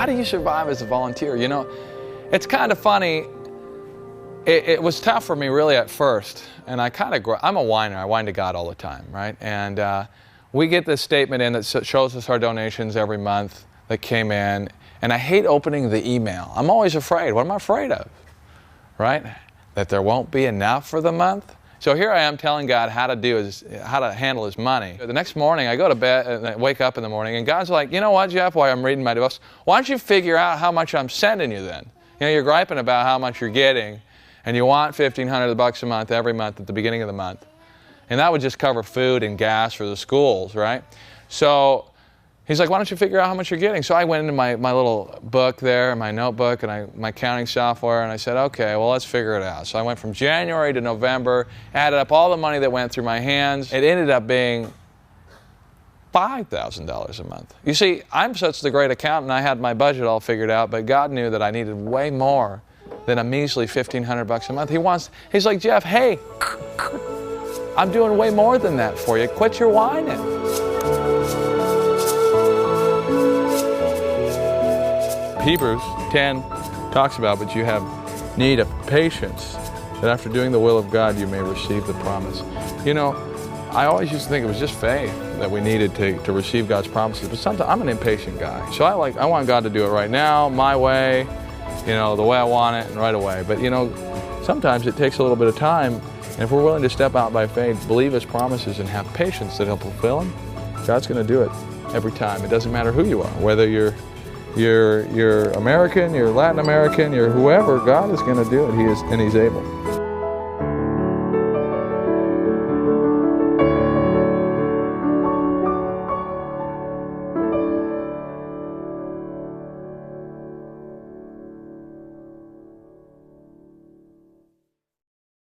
how do you survive as a volunteer? You know, it's kind of funny. It was tough for me really at first, and I'm a whiner. I whine to God all the time, right? And we get this statement in that shows us our donations every month that came in, and I hate opening the email. I'm always afraid. What am I afraid of? Right? That there won't be enough for the month. So here I am telling God how to handle His money. The next morning I go to bed and I wake up in the morning, and God's like, you know what, Jeff, while I'm reading my devotion, why don't you figure out how much I'm sending you then? You know, you're griping about how much you're getting, and you want $1,500 a month every month at the beginning of the month. And that would just cover food and gas for the schools, right? So He's like, why don't you figure out how much you're getting? So I went into my little book there, my notebook, and my counting software, and I said, okay, well, let's figure it out. So I went from January to November, added up all the money that went through my hands. It ended up being $5,000 a month. You see, I'm such the great accountant, I had my budget all figured out, but God knew that I needed way more than a measly $1,500 a month. He's like, Jeff, hey, I'm doing way more than that for you. Quit your whining. Hebrews 10 talks about, but you have need of patience, that after doing the will of God you may receive the promise. You know, I always used to think it was just faith that we needed to receive God's promises, but sometimes I'm an impatient guy. So I want God to do it right now, my way, you know, the way I want it, and right away. But you know, sometimes it takes a little bit of time, and if we're willing to step out by faith, believe His promises, and have patience that He'll fulfill them, God's going to do it every time. It doesn't matter who you are, whether you're American, you're Latin American, you're whoever, God is going to do it. He's able.